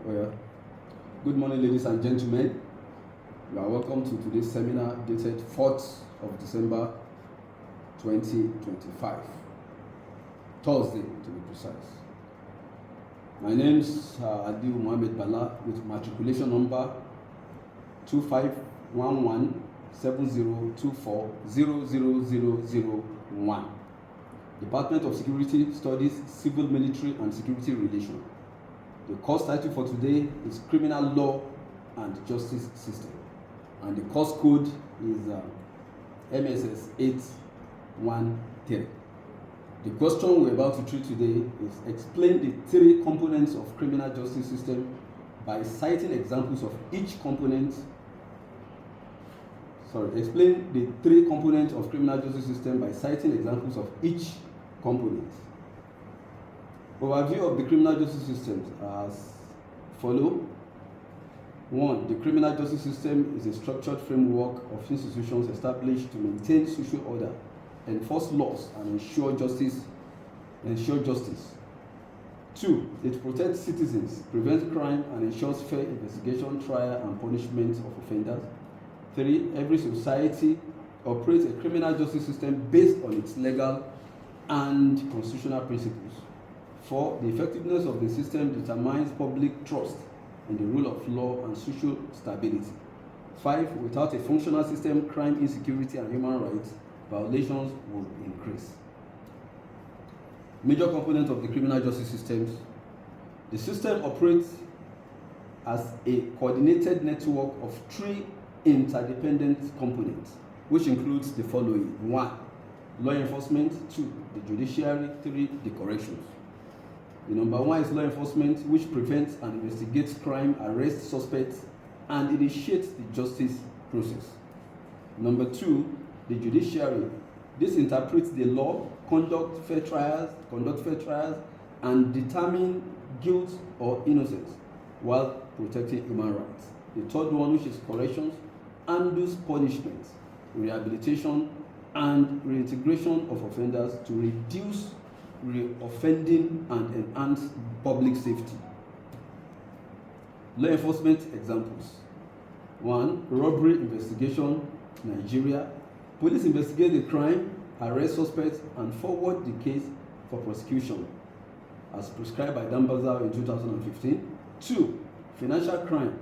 Well, good morning, ladies and gentlemen. You are welcome to today's seminar dated 4th of December 2025, Thursday to be precise. My name is Adil Mohammed Bala with matriculation number 251170240001. Department of Security Studies, Civil Military and Security Relations. The course title for today is Criminal Law and Justice System, and the course code is MSS 813. The question we're about to treat today is explain the three components of criminal justice system by citing examples of each component. Explain the three components of criminal justice system by citing examples of each component. Overview of the criminal justice system as follows. 1. The criminal justice system is a structured framework of institutions established to maintain social order, enforce laws, and ensure justice. 2. It protects citizens, prevents crime, and ensures fair investigation, trial, and punishment of offenders. 3. Every society operates a criminal justice system based on its legal and constitutional principles. 4. The effectiveness of the system determines public trust in the rule of law and social stability. 5. Without a functional system, crime, insecurity, and human rights violations will increase. Major components of the criminal justice systems. The system operates as a coordinated network of three interdependent components, which includes the following. 1. Law enforcement. 2. The judiciary. 3. The corrections. The number 1 is law enforcement, which prevents and investigates crime, arrests suspects, and initiates the justice process. Number 2, the judiciary. This interprets the law, conduct fair trials, and determine guilt or innocence while protecting human rights. The third one, which is corrections, handles punishment, rehabilitation, and reintegration of offenders to reduce reoffending and enhance public safety. Law enforcement examples. 1. Robbery investigation, Nigeria. Police investigate the crime, arrest suspects, and forward the case for prosecution, as prescribed by Dambaza in 2015. 2. Financial crime,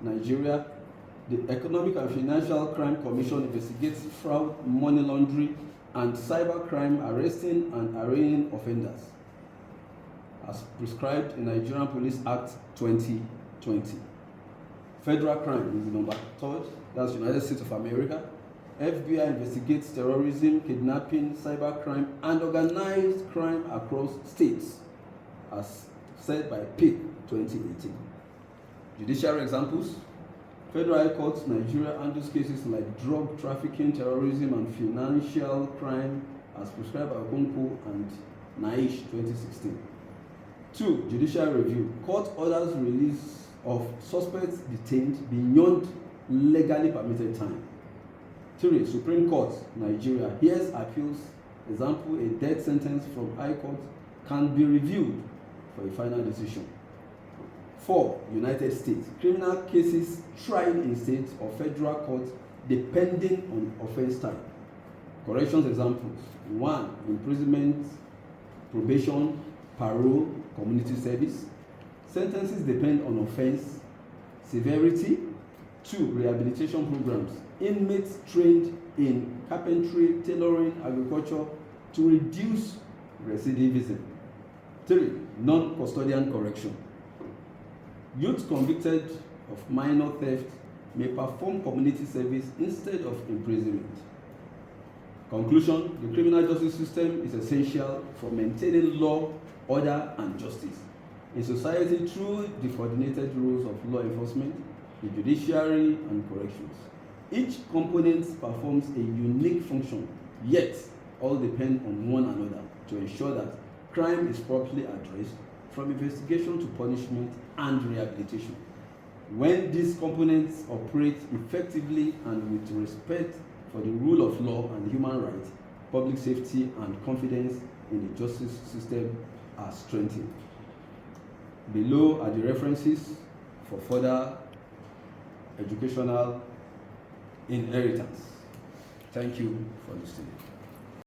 Nigeria. The Economic and Financial Crime Commission investigates fraud, money laundering, and cybercrime, arresting and arraigning offenders, as prescribed in Nigerian Police Act 2020. Federal crime is the number 3, that's United States of America. FBI investigates terrorism, kidnapping, cybercrime, and organized crime across states, as said by PIC 2018. Judiciary examples. Federal High Court, Nigeria handles cases like drug trafficking, terrorism, and financial crime, as prescribed by Okonkwo and Naish 2016. 2. Judicial review. Court orders release of suspects detained beyond legally permitted time. 3. Supreme Court, Nigeria hears appeals. Example, a death sentence from High Court can be reviewed for a final decision. 4. United States. Criminal cases tried in state or federal courts depending on offense type. Corrections examples. 1. Imprisonment, probation, parole, community service. Sentences depend on offense severity. 2. Rehabilitation programs. Inmates trained in carpentry, tailoring, agriculture to reduce recidivism. 3. Non-custodian correction. Youth convicted of minor theft may perform community service instead of imprisonment. Conclusion: the criminal justice system is essential for maintaining law, order, and justice in society through the coordinated roles of law enforcement, the judiciary, and corrections. Each component performs a unique function, yet all depend on one another to ensure that crime is properly addressed, from investigation to punishment and rehabilitation. When these components operate effectively and with respect for the rule of law and human rights, public safety and confidence in the justice system are strengthened. Below are the references for further educational inheritance. Thank you for listening.